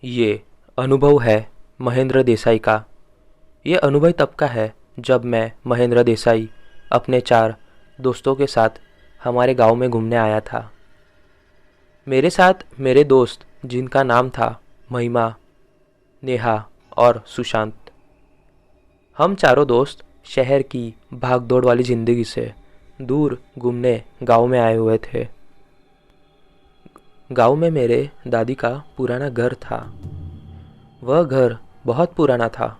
ये अनुभव है महेंद्र देसाई का। ये अनुभव तब का है जब मैं महेंद्र देसाई अपने 4 दोस्तों के साथ हमारे गांव में घूमने आया था। मेरे साथ मेरे दोस्त जिनका नाम था महिमा, नेहा और सुशांत। हम चारों दोस्त शहर की भागदौड़ वाली ज़िंदगी से दूर घूमने गांव में आए हुए थे। गांव में मेरे दादी का पुराना घर था। वह घर बहुत पुराना था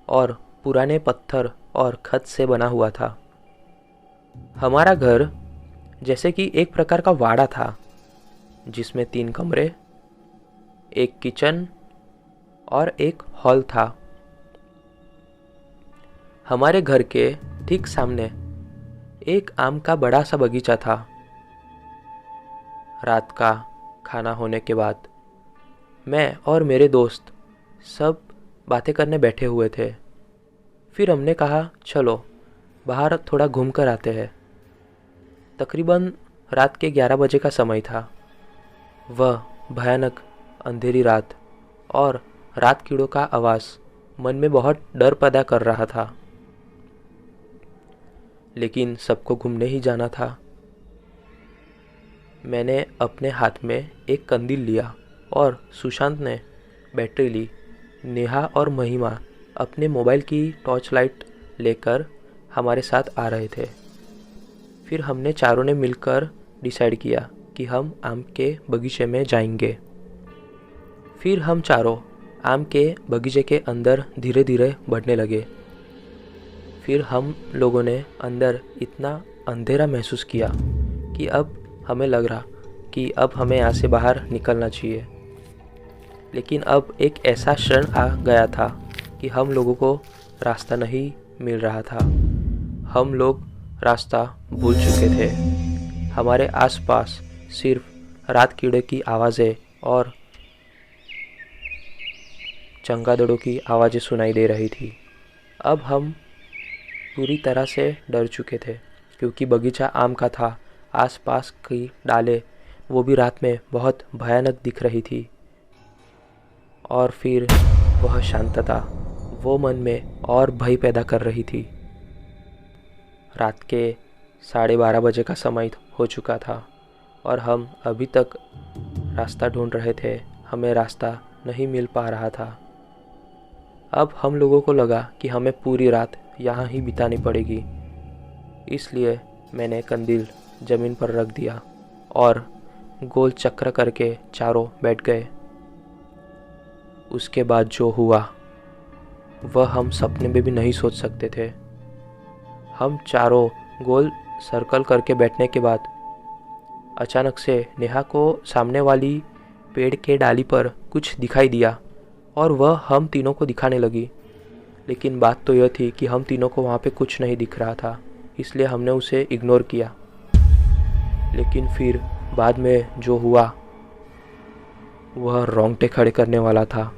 और पुराने पत्थर और खत से बना हुआ था। हमारा घर जैसे कि एक प्रकार का वाड़ा था, जिसमें 3 कमरे, एक किचन और एक हॉल था। हमारे घर के ठीक सामने एक आम का बड़ा सा बगीचा था। रात का खाना होने के बाद मैं और मेरे दोस्त सब बातें करने बैठे हुए थे। फिर हमने कहा चलो बाहर थोड़ा घूम कर आते हैं। तकरीबन रात के 11 बजे का समय था। वह भयानक अंधेरी रात और रात कीड़ों का आवाज़ मन में बहुत डर पैदा कर रहा था। लेकिन सबको घूमने ही जाना था। मैंने अपने हाथ में एक कंदील लिया और सुशांत ने बैटरी ली। नेहा और महिमा अपने मोबाइल की टॉर्च लाइट लेकर हमारे साथ आ रहे थे। फिर हमने चारों ने मिलकर डिसाइड किया कि हम आम के बगीचे में जाएंगे। फिर हम चारों आम के बगीचे के अंदर धीरे धीरे बढ़ने लगे। फिर हम लोगों ने अंदर इतना अंधेरा महसूस किया कि अब हमें लग रहा कि अब हमें यहाँ से बाहर निकलना चाहिए। लेकिन अब एक ऐसा क्षण आ गया था कि हम लोगों को रास्ता नहीं मिल रहा था। हम लोग रास्ता भूल चुके थे। हमारे आसपास सिर्फ रात कीड़े की आवाज़ें और चमगादड़ों की आवाज़ें सुनाई दे रही थी। अब हम पूरी तरह से डर चुके थे, क्योंकि बगीचा आम का था। आसपास की डालें वो भी रात में बहुत भयानक दिख रही थी। और फिर वह शांतता वो मन में और भय पैदा कर रही थी। रात के 12:30 बजे का समय हो चुका था और हम अभी तक रास्ता ढूंढ रहे थे। हमें रास्ता नहीं मिल पा रहा था। अब हम लोगों को लगा कि हमें पूरी रात यहाँ ही बितानी पड़ेगी। इसलिए मैंने कंदील ज़मीन पर रख दिया और गोल चक्र करके चारों बैठ गए। उसके बाद जो हुआ वह हम सपने में भी नहीं सोच सकते थे। हम चारों गोल सर्कल करके बैठने के बाद अचानक से नेहा को सामने वाली पेड़ के डाली पर कुछ दिखाई दिया और वह हम तीनों को दिखाने लगी। लेकिन बात तो यह थी कि हम तीनों को वहाँ पे कुछ नहीं दिख रहा था, इसलिए हमने उसे इग्नोर किया। लेकिन फिर बाद में जो हुआ वह रोंगटे खड़े करने वाला था।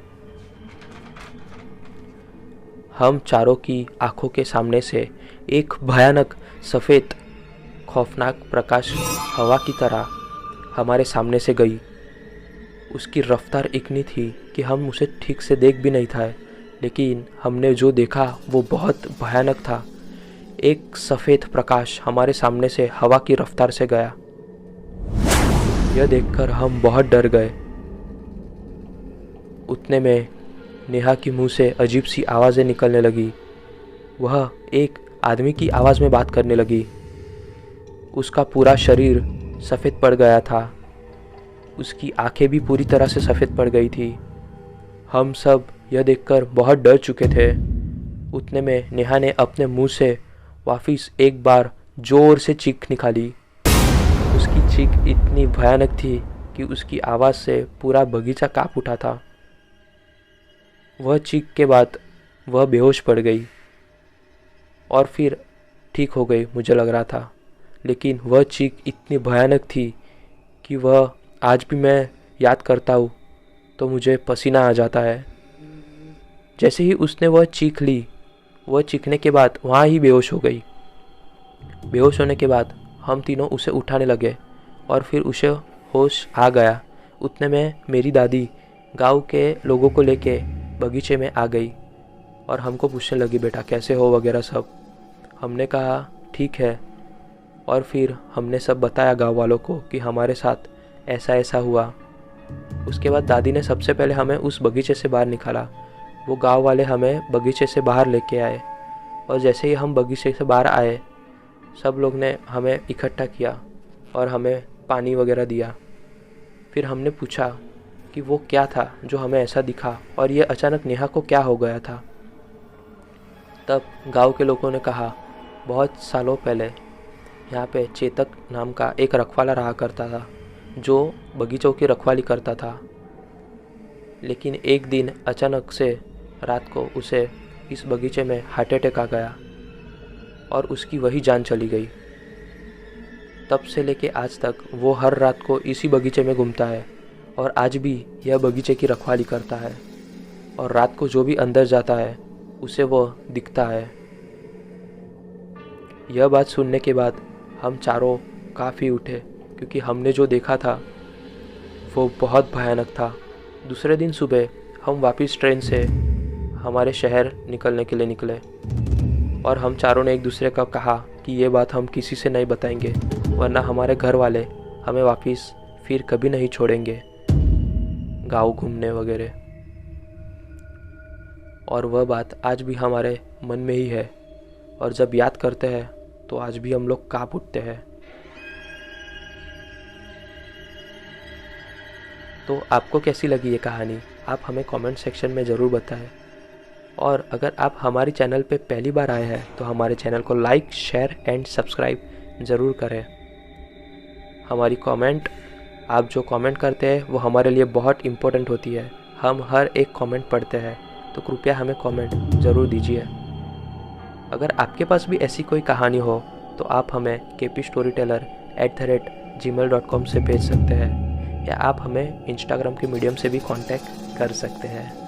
हम चारों की आंखों के सामने से एक भयानक सफ़ेद खौफनाक प्रकाश हवा की तरह हमारे सामने से गई। उसकी रफ्तार इतनी थी कि हम उसे ठीक से देख भी नहीं था। लेकिन हमने जो देखा वो बहुत भयानक था। एक सफ़ेद प्रकाश हमारे सामने से हवा की रफ्तार से गया। यह देखकर हम बहुत डर गए। उतने में नेहा की मुंह से अजीब सी आवाज़ें निकलने लगी। वह एक आदमी की आवाज़ में बात करने लगी। उसका पूरा शरीर सफ़ेद पड़ गया था। उसकी आंखें भी पूरी तरह से सफ़ेद पड़ गई थी। हम सब यह देखकर बहुत डर चुके थे। उतने में नेहा ने अपने मुंह से वापस एक बार ज़ोर से चीख निकाली। उसकी चीख इतनी भयानक थी कि उसकी आवाज़ से पूरा बगीचा काँप उठा था। वह चीख के बाद वह बेहोश पड़ गई और फिर ठीक हो गई, मुझे लग रहा था। लेकिन वह चीख इतनी भयानक थी कि वह आज भी मैं याद करता हूँ तो मुझे पसीना आ जाता है। जैसे ही उसने वह चीख ली, वह चीखने के बाद वहाँ ही बेहोश हो गई। बेहोश होने के बाद हम तीनों उसे उठाने लगे और फिर उसे होश आ गया। उतने में मेरी दादी गांव के लोगों को लेके बगीचे में आ गई और हमको पूछने लगी, बेटा कैसे हो वगैरह सब। हमने कहा ठीक है, और फिर हमने सब बताया गांव वालों को कि हमारे साथ ऐसा ऐसा हुआ। उसके बाद दादी ने सबसे पहले हमें उस बगीचे से बाहर निकाला। वो गांव वाले हमें बगीचे से बाहर लेके आए, और जैसे ही हम बगीचे से बाहर आए सब लोग ने हमें इकट्ठा किया और हमें पानी वगैरह दिया। फिर हमने पूछा कि वो क्या था जो हमें ऐसा दिखा और ये अचानक नेहा को क्या हो गया था। तब गांव के लोगों ने कहा, बहुत सालों पहले यहाँ पे चेतक नाम का एक रखवाला रहा करता था जो बगीचों की रखवाली करता था। लेकिन एक दिन अचानक से रात को उसे इस बगीचे में हार्ट अटैक आ गया और उसकी वही जान चली गई। तब से लेके आज तक वो हर रात को इसी बगीचे में घूमता है और आज भी यह बगीचे की रखवाली करता है, और रात को जो भी अंदर जाता है उसे वो दिखता है। यह बात सुनने के बाद हम चारों काफ़ी उठे, क्योंकि हमने जो देखा था वो बहुत भयानक था। दूसरे दिन सुबह हम वापस ट्रेन से हमारे शहर निकलने के लिए निकले, और हम चारों ने एक दूसरे का कहा कि ये बात हम किसी से नहीं बताएंगे, वरना हमारे घर वाले हमें वापस फिर कभी नहीं छोड़ेंगे गाँव घूमने वगैरह। और वह बात आज भी हमारे मन में ही है, और जब याद करते हैं तो आज भी हम लोग काँप उठते हैं। तो आपको कैसी लगी ये कहानी, आप हमें कमेंट सेक्शन में ज़रूर बताएं। और अगर आप हमारे चैनल पे पहली बार आए हैं तो हमारे चैनल को लाइक, शेयर एंड सब्सक्राइब ज़रूर करें। हमारी कमेंट, आप जो कमेंट करते हैं वो हमारे लिए बहुत इम्पोर्टेंट होती है। हम हर एक कमेंट पढ़ते हैं, तो कृपया हमें कमेंट ज़रूर दीजिए। अगर आपके पास भी ऐसी कोई कहानी हो तो आप हमें kpstoryteller@gmail.com से भेज सकते हैं, या आप हमें इंस्टाग्राम के मीडियम से भी कांटेक्ट कर सकते हैं।